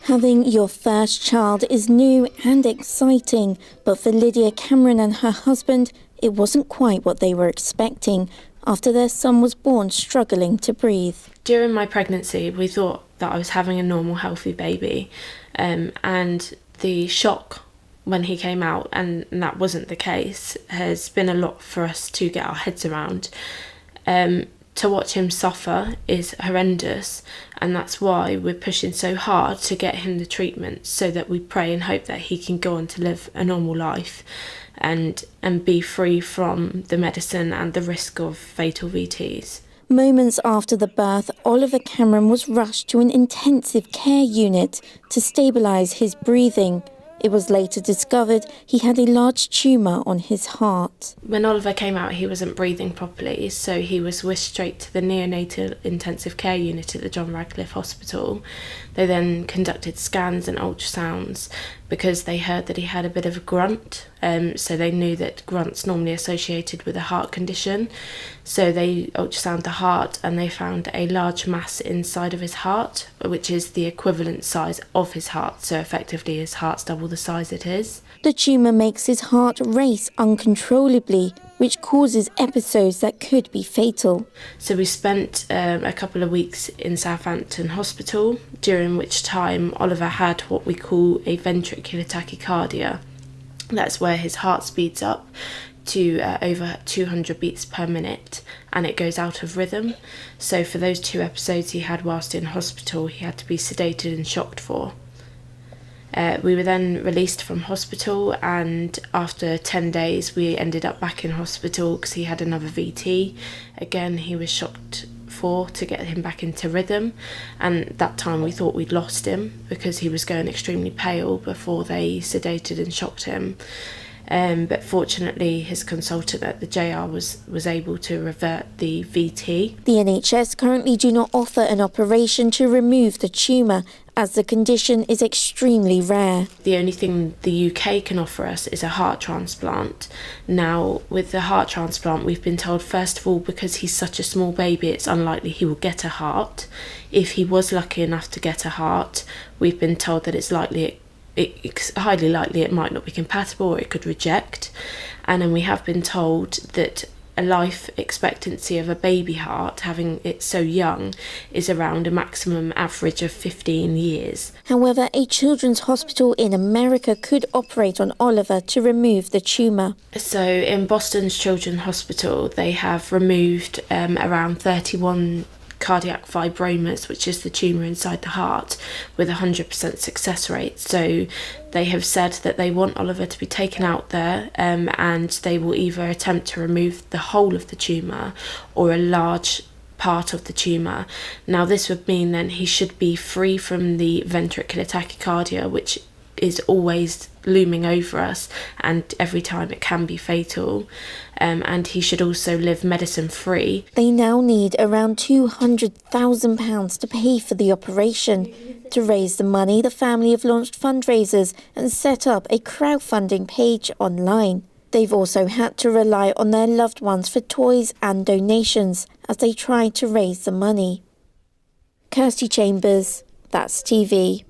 Having your first child is new and exciting, but for Lydia Cameron and her husband, it wasn't quite what they were expecting after their son was born struggling to breathe. During my pregnancy, we thought that I was having a normal, healthy baby, and the shock when he came out, and that wasn't the case, has been a lot for us to get our heads around. To watch him suffer is horrendous, and that's why we're pushing so hard to get him the treatment, so that we pray and hope that he can go on to live a normal life and be free from the medicine and the risk of fatal VTs. Moments after the birth, Oliver Cameron was rushed to an intensive care unit to stabilise his breathing. It was later discovered he had a large tumour on his heart. When Oliver came out, he wasn't breathing properly, so he was whisked straight to the neonatal intensive care unit at the John Radcliffe Hospital. They then conducted scans and ultrasounds because they heard that he had a bit of a grunt, so they knew that grunt's normally associated with a heart condition. So they ultrasounded the heart and they found a large mass inside of his heart, which is the equivalent size of his heart, so effectively his heart's double the size it is. The tumour makes his heart race uncontrollably, which causes episodes that could be fatal. So we spent a couple of weeks in Southampton Hospital, during which time Oliver had what we call a ventricular tachycardia. That's where his heart speeds up to over 200 beats per minute and it goes out of rhythm. So for those 2 episodes he had whilst in hospital, he had to be sedated and shocked for. We were then released from hospital, and after 10 days we ended up back in hospital because he had another VT. Again, he was shocked for to get him back into rhythm, and that time we thought we'd lost him because he was going extremely pale before they sedated and shocked him. But fortunately his consultant at the JR was able to revert the VT. The NHS currently do not offer an operation to remove the tumour, as the condition is extremely rare. The only thing the UK can offer us is a heart transplant. Now, with the heart transplant, we've been told, first of all, because he's such a small baby, it's unlikely he will get a heart. If he was lucky enough to get a heart, we've been told that it's highly likely it might not be compatible or it could reject. And then we have been told that a life expectancy of a baby heart, having it so young, is around a maximum average of 15 years. However, a children's hospital in America could operate on Oliver to remove the tumour. So in Boston's Children's Hospital, they have removed around 31 cardiac fibromas, which is the tumour inside the heart, with 100% success rate. So they have said that they want Oliver to be taken out there, and they will either attempt to remove the whole of the tumour or a large part of the tumour. Now this would mean then he should be free from the ventricular tachycardia, which is always looming over us, and every time it can be fatal, and he should also live medicine free. They now need around £200,000 to pay for the operation. To raise the money, the family have launched fundraisers and set up a crowdfunding page online. They've also had to rely on their loved ones for toys and donations as they try to raise the money. Kirstie Chambers, That's TV.